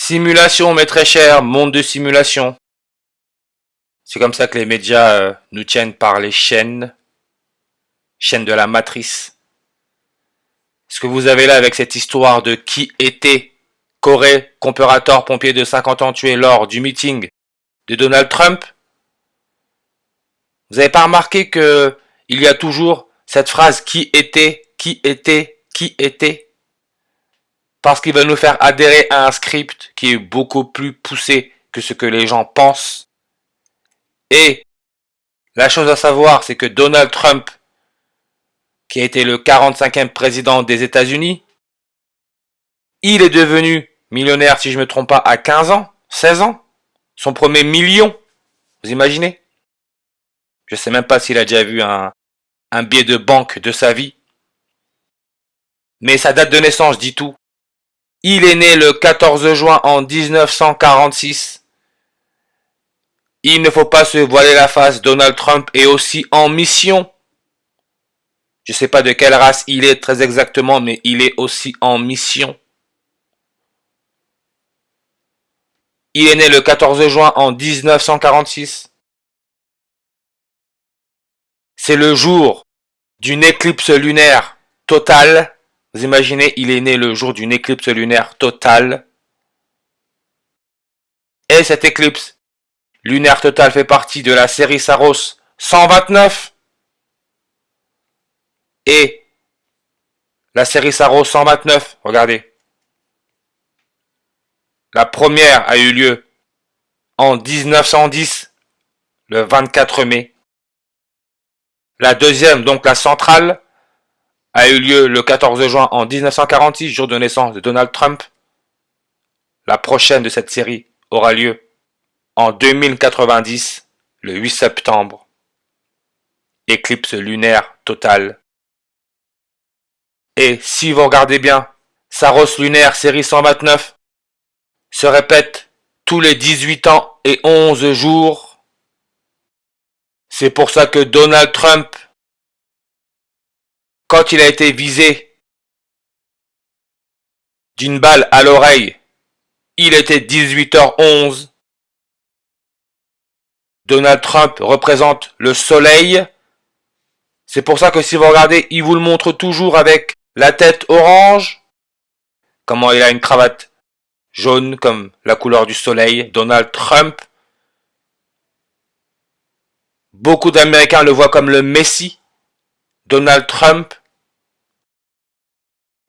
Simulation, mais très cher, monde de simulation. C'est comme ça que les médias nous tiennent par les chaînes de la matrice. Ce que vous avez là avec cette histoire de qui était Corey Comparator, pompier de 50 ans tué lors du meeting de Donald Trump, vous n'avez pas remarqué que il y a toujours cette phrase qui était, parce qu'il veut nous faire adhérer à un script qui est beaucoup plus poussé que ce que les gens pensent. Et la chose à savoir, c'est que Donald Trump, qui a été le 45e président des États-Unis, il est devenu millionnaire, si je ne me trompe pas, à 15 ans, 16 ans. Son premier million, vous imaginez? Je ne sais même pas s'il a déjà vu un billet de banque de sa vie. Mais sa date de naissance dit tout. Il est né le 14 juin en 1946. Il ne faut pas se voiler la face, Donald Trump est aussi en mission. Je ne sais pas de quelle race il est très exactement, mais il est aussi en mission. Il est né le 14 juin en 1946. C'est le jour d'une éclipse lunaire totale. Vous imaginez, il est né le jour d'une éclipse lunaire totale. Et cette éclipse lunaire totale fait partie de la série Saros 129. Et la série Saros 129, regardez. La première a eu lieu en 1910, le 24 mai. La deuxième, donc la centrale, a eu lieu le 14 juin en 1946, jour de naissance de Donald Trump. La prochaine de cette série aura lieu en 2090, le 8 septembre. Éclipse lunaire totale. Et si vous regardez bien, Saros lunaire série 129 se répète tous les 18 ans et 11 jours. C'est pour ça que Donald Trump, quand il a été visé d'une balle à l'oreille, il était 18h11. Donald Trump représente le soleil. C'est pour ça que si vous regardez, il vous le montre toujours avec la tête orange. Comment il a une cravate jaune comme la couleur du soleil. Donald Trump. Beaucoup d'Américains le voient comme le Messie. Donald Trump.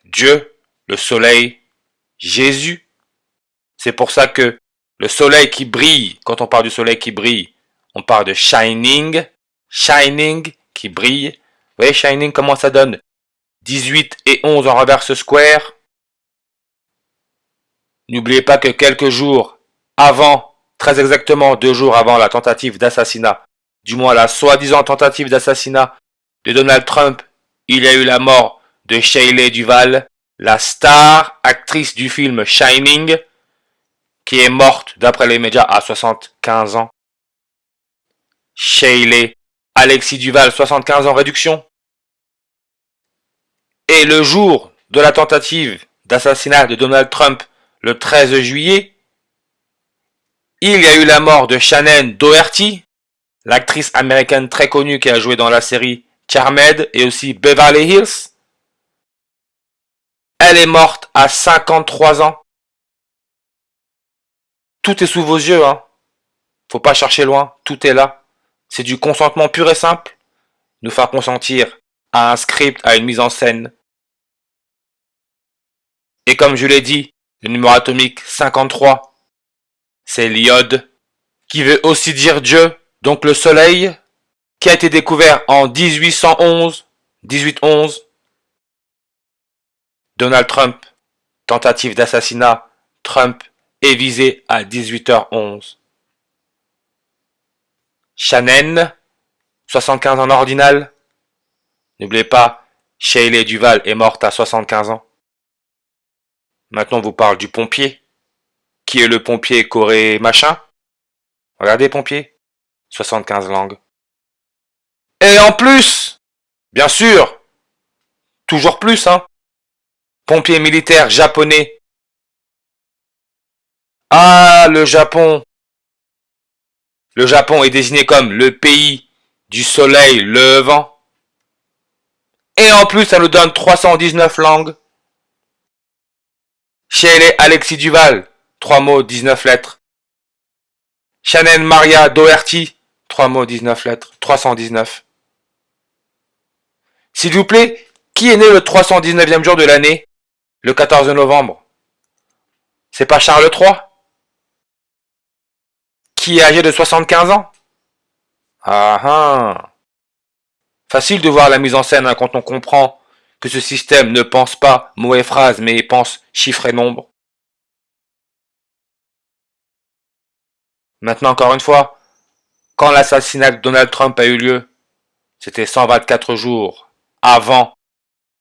Dieu, le soleil, Jésus. C'est pour ça que le soleil qui brille, quand on parle du soleil qui brille, on parle de shining. Shining qui brille. Vous voyez shining comment ça donne 18 et 11 en reverse square. N'oubliez pas que quelques jours avant, très exactement 2 jours avant la tentative d'assassinat, du moins la soi-disant tentative d'assassinat de Donald Trump, il y a eu la mort de Shelley Duvall, la star actrice du film Shining, qui est morte d'après les médias à 75 ans. Shelley Alexis Duvall, 75 ans réduction. Et le jour de la tentative d'assassinat de Donald Trump, le 13 juillet, il y a eu la mort de Shannon Doherty, l'actrice américaine très connue qui a joué dans la série Charmed et aussi Beverly Hills. Elle est morte à 53 ans. Tout est sous vos yeux, hein. Faut pas chercher loin, tout est là. C'est du consentement pur et simple. Nous faire consentir à un script, à une mise en scène. Et comme je l'ai dit, le numéro atomique 53, c'est l'iode, qui veut aussi dire Dieu, donc le soleil, qui a été découvert en 1811. Donald Trump, tentative d'assassinat, Trump est visé à 18h11. Shannon, 75 ans ordinal. N'oubliez pas, Shelley Duvall est morte à 75 ans. Maintenant, on vous parle du pompier. Qui est le pompier Corée machin? Regardez, pompier. 75 langues. Et en plus, bien sûr, toujours plus, hein. Pompier militaire japonais. Ah, le Japon. Le Japon est désigné comme le pays du soleil levant. Et en plus, ça nous donne 319 langues. Shelley Alexis Duval, 3 mots, 19 lettres. Shannon Maria Doherty, 3 mots, 19 lettres, 319. S'il vous plaît, qui est né le 319e jour de l'année, le 14 novembre? C'est pas Charles III? Qui est âgé de 75 ans? Ah ah. Facile de voir la mise en scène quand on comprend que ce système ne pense pas mots et phrases, mais pense chiffres et nombres. Maintenant, encore une fois, quand l'assassinat de Donald Trump a eu lieu, c'était 124 jours avant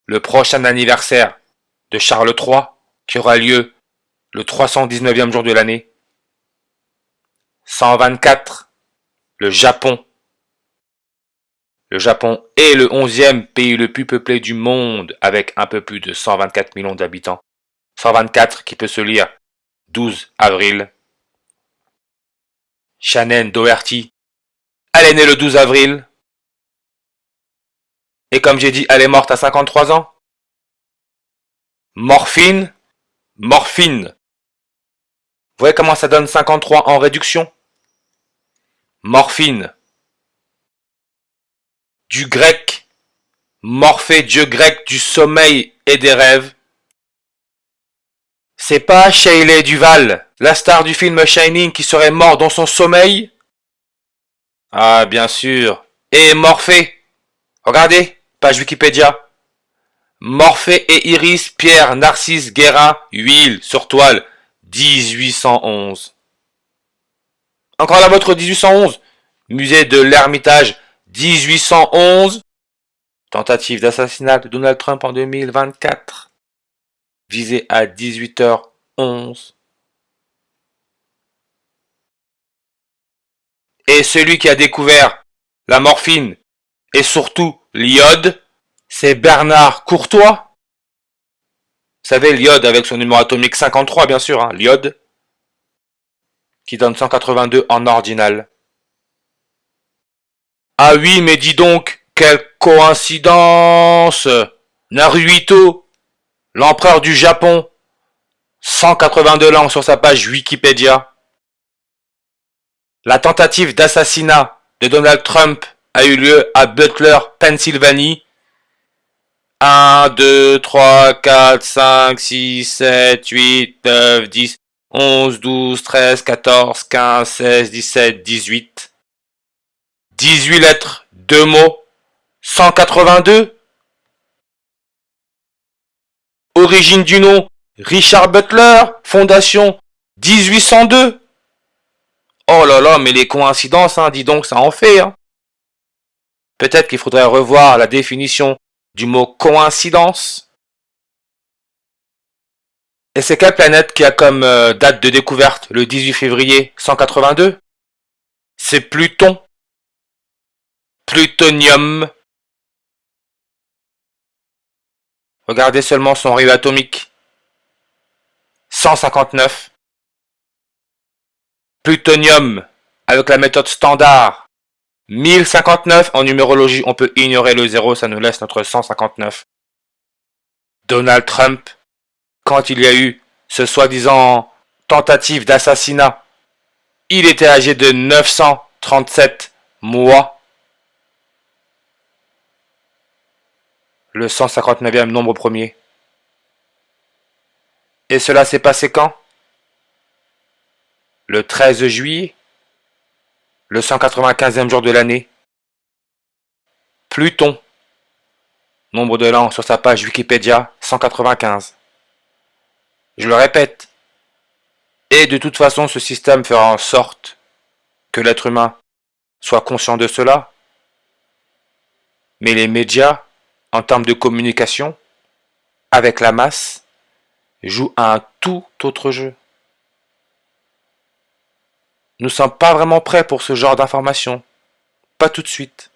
le prochain anniversaire de Charles III, qui aura lieu le 319e jour de l'année. 124, le Japon. Le Japon est le 11e pays le plus peuplé du monde, avec un peu plus de 124 millions d'habitants. 124 qui peut se lire 12 avril. Shannon Doherty, elle est née le 12 avril. Et comme j'ai dit, elle est morte à 53 ans. Morphine. Vous voyez comment ça donne 53 en réduction? Morphine. Du grec. Morphée, dieu grec du sommeil et des rêves. C'est pas Shelley Duval, la star du film Shining qui serait mort dans son sommeil? Ah, bien sûr. Et Morphée. Regardez, page Wikipédia. Morphée et Iris, Pierre, Narcisse, Guérin, huile, sur toile, 1811. Encore la vôtre, 1811. Musée de l'Ermitage, 1811. Tentative d'assassinat de Donald Trump en 2024. Visé à 18h11. Et celui qui a découvert la morphine et surtout l'iode, c'est Bernard Courtois. Vous savez, l'iode avec son numéro atomique 53, bien sûr, hein, l'iode, qui donne 182 en ordinal. Ah oui, mais dis donc, quelle coïncidence! Naruhito, l'empereur du Japon, 182 langues sur sa page Wikipédia. La tentative d'assassinat de Donald Trump a eu lieu à Butler, Pennsylvanie. 1, 2, 3, 4, 5, 6, 7, 8, 9, 10, 11, 12, 13, 14, 15, 16, 17, 18. 18 lettres, 2 mots, 182. Origine du nom, Richard Butler, fondation 1802. Oh là là, mais les coïncidences, hein, dis donc, ça en fait. Hein. Peut-être qu'il faudrait revoir la définition du mot coïncidence. Et c'est quelle planète qui a comme date de découverte le 18 février 182? C'est Pluton. Plutonium. Regardez seulement son rayon atomique. 159. Plutonium, avec la méthode standard. 1059 en numérologie, on peut ignorer le 0, ça nous laisse notre 159. Donald Trump, quand il y a eu ce soi-disant tentative d'assassinat, il était âgé de 937 mois. Le 159e nombre premier. Et cela s'est passé quand? Le 13 juillet, le 195e jour de l'année. Pluton, nombre de l'an sur sa page Wikipédia, 195. Je le répète. Et de toute façon, ce système fera en sorte que l'être humain soit conscient de cela. Mais les médias, en termes de communication, avec la masse, jouent à un tout autre jeu. Nous ne sommes pas vraiment prêts pour ce genre d'informations. Pas tout de suite.